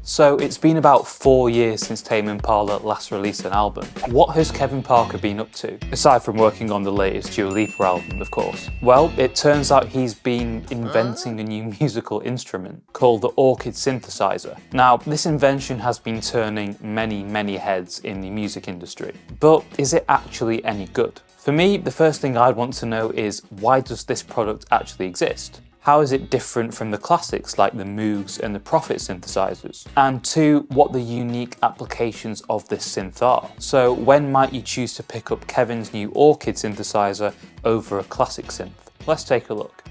So it's been about 4 years since Tame Impala last released an album. What has Kevin Parker been up to? Aside from working on the latest Dua Lipa album, of course. Well, it turns out he's been inventing a new musical instrument called the Orchid Synthesizer. Now, this invention has been turning many heads in the music industry. But is it actually any good? For me, the first thing I'd want to know is, why does this product actually exist? How is it different from the classics like the Moogs and the Prophet synthesizers? And two, what the unique applications of this synth are. So when might you choose to pick up Kevin's new Orchid synthesizer over a classic synth? Let's take a look.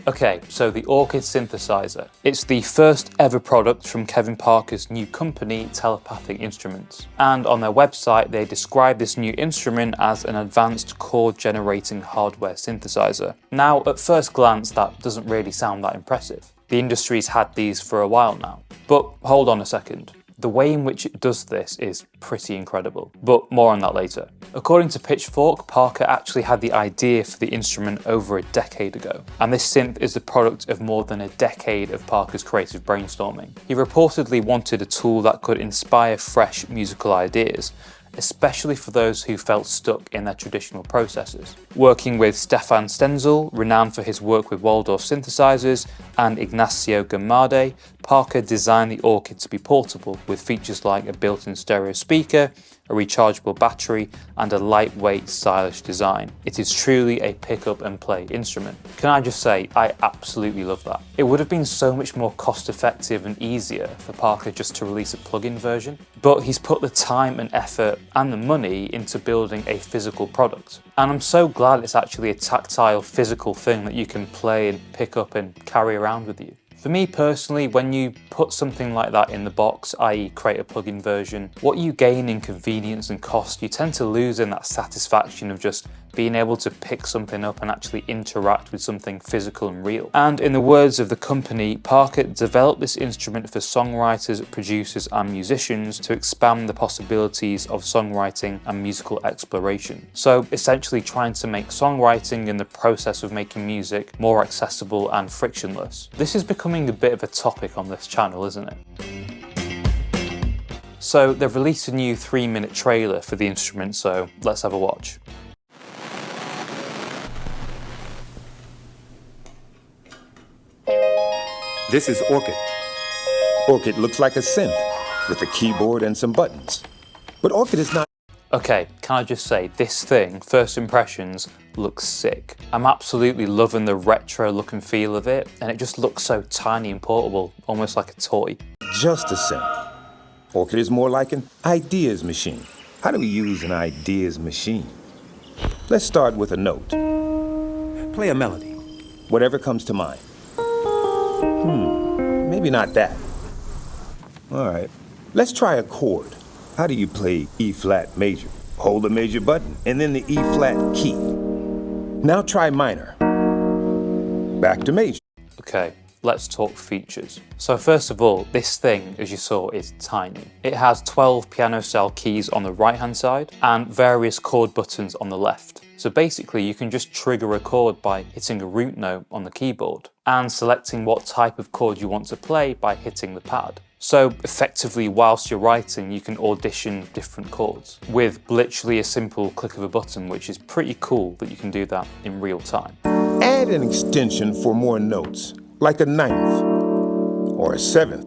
Okay, so the Orchid Synthesizer. It's the first ever product from Kevin Parker's new company, Telepathic Instruments. And on their website, they describe this new instrument as an advanced chord generating hardware synthesizer. Now, at first glance, that doesn't really sound that impressive. The industry's had these for a while now. But hold on a second. The way in which it does this is pretty incredible, but more on that later. According to Pitchfork, Parker actually had the idea for the instrument over a decade ago, and this synth is the product of more than a decade of Parker's creative brainstorming. He reportedly wanted a tool that could inspire fresh musical ideas, especially for those who felt stuck in their traditional processes. Working with Stefan Stenzel, renowned for his work with Waldorf synthesizers, and Ignacio Gamade, Parker designed the Orchid to be portable with features like a built-in stereo speaker, a rechargeable battery, and a lightweight, stylish design. It is truly a pick up and play instrument. Can I just say, I absolutely love that. It would have been so much more cost effective and easier for Parker just to release a plug-in version, but he's put the time and effort and the money into building a physical product. And I'm so glad it's actually a tactile, physical thing that you can play and pick up and carry around with you. For me personally, when you put something like that in the box, i.e. create a plug-in version, what you gain in convenience and cost, you tend to lose in that satisfaction of just being able to pick something up and actually interact with something physical and real. And in the words of the company, Parker developed this instrument for songwriters, producers and musicians to expand the possibilities of songwriting and musical exploration. So essentially trying to make songwriting and the process of making music more accessible and frictionless. This is becoming a bit of a topic on this channel, isn't it? So they've released a new 3-minute trailer for the instrument, so let's have a watch. This is Orchid. Orchid looks like a synth with a keyboard and some buttons. But Orchid is not. Okay, can I just say, this thing, first impressions, looks sick. I'm absolutely loving the retro look and feel of it, and it just looks so tiny and portable, almost like a toy. Just a synth. Orchid is more like an ideas machine. How do we use an ideas machine? Let's start with a note. Play a melody. Whatever comes to mind. Maybe not that. All right, let's try a chord. How do you play E flat major? Hold the major button and then the E flat key. Now try minor. Back to major. Okay, let's talk features. So first of all, this thing, as you saw, is tiny. It has 12 piano style keys on the right hand side and various chord buttons on the left. So basically you can just trigger a chord by hitting a root note on the keyboard and selecting what type of chord you want to play by hitting the pad. So effectively, whilst you're writing, you can audition different chords with literally a simple click of a button, which is pretty cool that you can do that in real time. Add an extension for more notes, like a 9th or a 7th,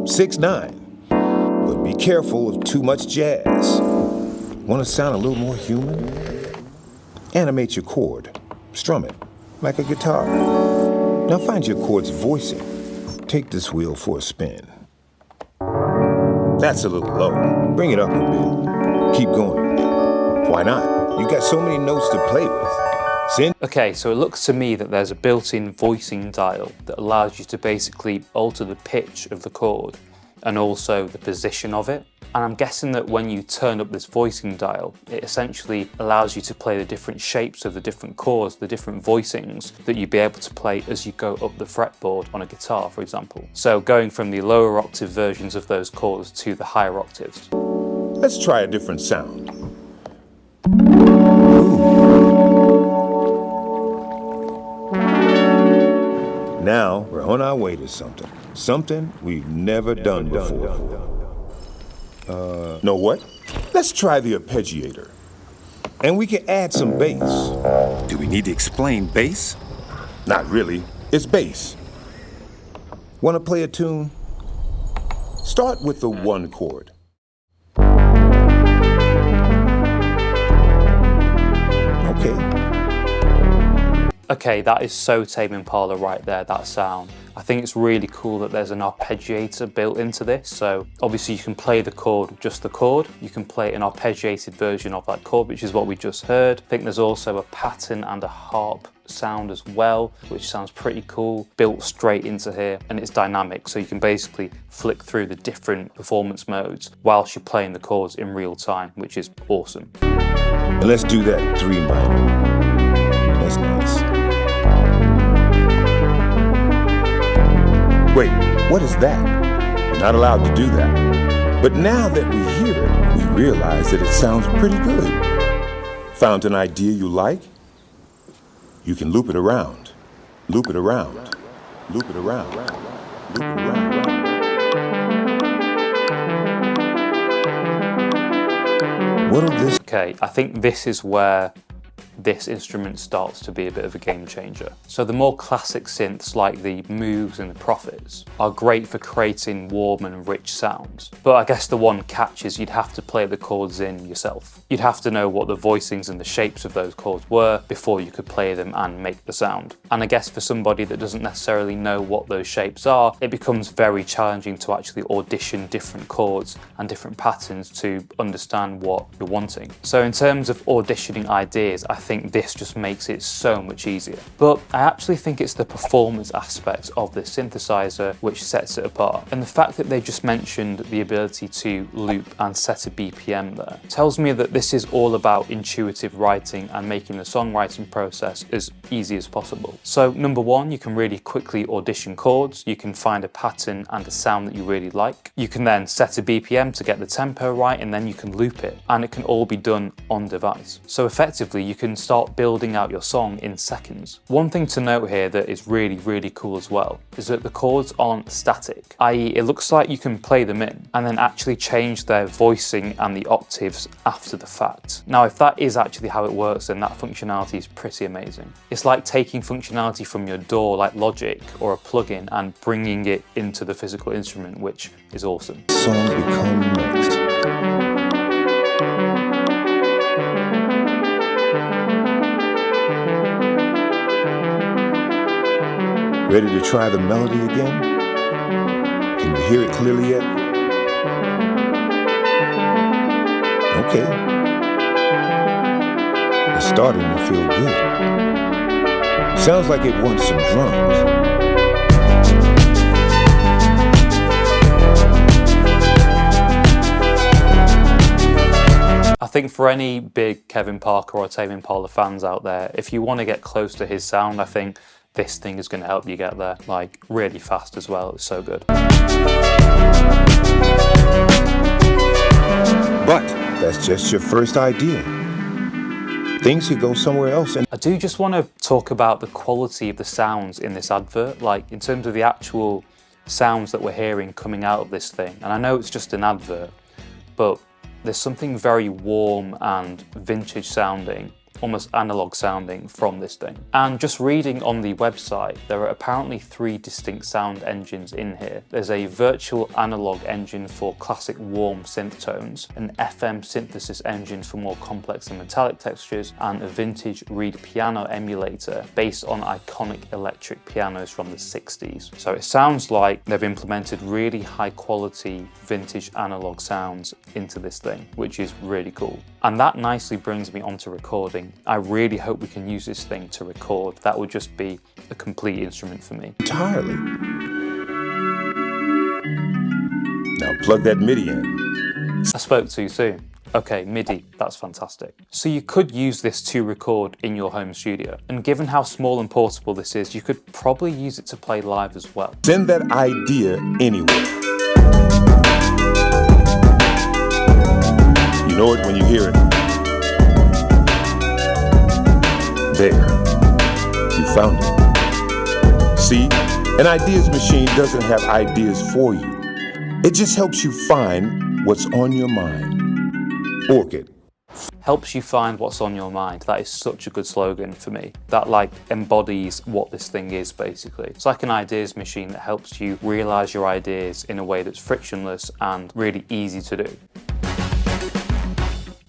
6/9. But be careful of too much jazz. Want to sound a little more human? Animate your chord. Strum it like a guitar. Now find your chord's voicing. Take this wheel for a spin. That's a little low. Bring it up a bit. Keep going. Why not? You got so many notes to play with. Okay, so it looks to me that there's a built-in voicing dial that allows you to basically alter the pitch of the chord and also the position of it. And I'm guessing that when you turn up this voicing dial, it essentially allows you to play the different shapes of the different chords, the different voicings that you'd be able to play as you go up the fretboard on a guitar, for example. So going from the lower octave versions of those chords to the higher octaves. Let's try a different sound. Now we're on our way to something. Something we've never done before. Know what? Let's try the arpeggiator. And we can add some bass. Do we need to explain bass? Not really. It's bass. Want to play a tune? Start with the 1 chord. Okay. Okay, that is so Tame Impala right there, that sound. I think it's really cool that there's an arpeggiator built into this. So obviously you can play the chord, just the chord. You can play an arpeggiated version of that chord, which is what we just heard. I think there's also a pattern and a harp sound as well, which sounds pretty cool, built straight into here, and it's dynamic. So you can basically flick through the different performance modes whilst you're playing the chords in real time, which is awesome. And let's do that 3 minor. That's nice. Wait, what is that? We're not allowed to do that. But now that we hear it, we realize that it sounds pretty good. Found an idea you like? You can loop it around, loop it around, loop it around, loop it around. What'll this? Okay, I think this is where this instrument starts to be a bit of a game changer. So the more classic synths like the Moogs and the Prophets are great for creating warm and rich sounds. But I guess the one catch is you'd have to play the chords in yourself. You'd have to know what the voicings and the shapes of those chords were before you could play them and make the sound. And I guess for somebody that doesn't necessarily know what those shapes are, it becomes very challenging to actually audition different chords and different patterns to understand what you're wanting. So in terms of auditioning ideas, I think this just makes it so much easier. But I actually think it's the performance aspect of this synthesizer which sets it apart. And the fact that they just mentioned the ability to loop and set a BPM there tells me that this is all about intuitive writing and making the songwriting process as easy as possible. So number one, you can really quickly audition chords. You can find a pattern and a sound that you really like. You can then set a BPM to get the tempo right, and then you can loop it, and it can all be done on device. So effectively you can start building out your song in seconds. One thing to note here that is really cool as well is that the chords aren't static, i.e. it looks like you can play them in and then actually change their voicing and the octaves after the fact. Now if that is actually how it works, then that functionality is pretty amazing. It's like taking functionality from your DAW like Logic or a plugin and bringing it into the physical instrument, which is awesome. Song become next. Ready to try the melody again? Can you hear it clearly yet? Okay. It's starting to feel good. Sounds like it wants some drums. I think for any big Kevin Parker or Tame Impala fans out there, if you want to get close to his sound, I think this thing is going to help you get there, like really fast as well. It's so good. But that's just your first idea. Things could go somewhere else. And I do just want to talk about the quality of the sounds in this advert, like in terms of the actual sounds that we're hearing coming out of this thing. And I know it's just an advert, but there's something very warm and vintage sounding, almost analog sounding from this thing. And just reading on the website, there are apparently 3 distinct sound engines in here. There's a virtual analog engine for classic warm synth tones, an FM synthesis engine for more complex and metallic textures, and a vintage reed piano emulator based on iconic electric pianos from the 60s. So it sounds like they've implemented really high quality vintage analog sounds into this thing, which is really cool. And that nicely brings me onto recording. I really hope we can use this thing to record. That would just be a complete instrument for me. entirely. Now plug that MIDI in. I spoke too soon. Okay, MIDI, that's fantastic. So you could use this to record in your home studio. And given how small and portable this is, you could probably use it to play live as well. Send that idea anywhere. You know it when you hear it. There, you found it. See? An ideas machine doesn't have ideas for you. It just helps you find what's on your mind. Orchid. Helps you find what's on your mind. That is such a good slogan for me. That like embodies what this thing is basically. It's like an ideas machine that helps you realize your ideas in a way that's frictionless and really easy to do.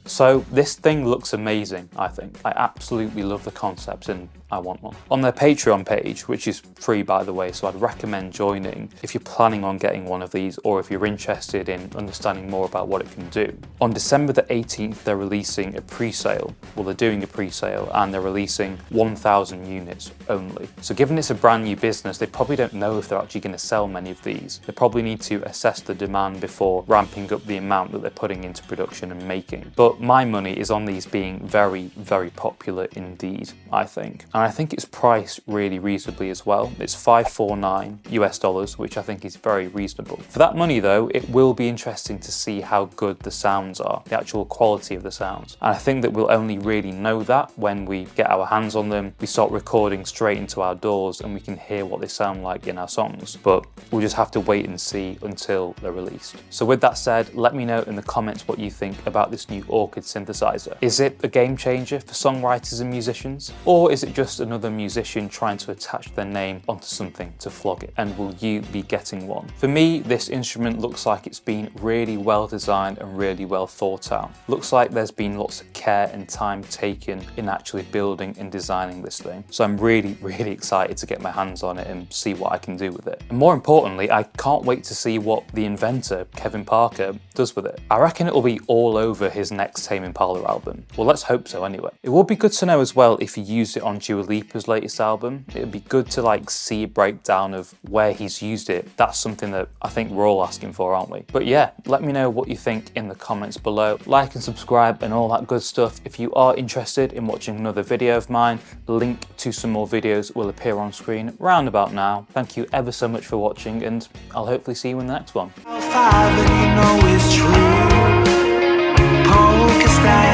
So this thing looks amazing, I think. I absolutely love the concept and I want one. On their Patreon page, which is free by the way, so I'd recommend joining if you're planning on getting one of these or if you're interested in understanding more about what it can do. On December the 18th, they're releasing a pre-sale. Well, they're doing a pre-sale and they're releasing 1,000 units only. So given it's a brand new business, they probably don't know if they're actually going to sell many of these. They probably need to assess the demand before ramping up the amount that they're putting into production and making. But my money is on these being very, very popular indeed, I think. And I think it's priced really reasonably as well. It's $549 US, which I think is very reasonable. For that money though, it will be interesting to see how good the sounds are, the actual quality of the sounds. And I think that we'll only really know that when we get our hands on them, we start recording straight into our DAWs and we can hear what they sound like in our songs. But we'll just have to wait and see until they're released. So with that said, let me know in the comments what you think about this new Orchid synthesizer. Is it a game changer for songwriters and musicians? Or is it just another musician trying to attach their name onto something to flog it? And will you be getting one? For me, this instrument looks like it's been really well designed and really well thought out. Looks like there's been lots of care and time taken in actually building and designing this thing. So I'm really, really excited to get my hands on it and see what I can do with it. And more importantly, I can't wait to see what the inventor, Kevin Parker, does with it. I reckon it will be all over his next Tame Impala album. Well, let's hope so anyway. It would be good to know as well if he used it on Dua Lipa's latest album. It would be good to like see a breakdown of where he's used it. That's something that I think we're all asking for, aren't we? But yeah, let me know what you think in the comments below. Like and subscribe and all that good stuff. If you are interested in watching another video of mine, a link to some more videos will appear on screen round about now. Thank you ever so much for watching and I'll hopefully see you in the next one. 5 and you know it's true. Polka style.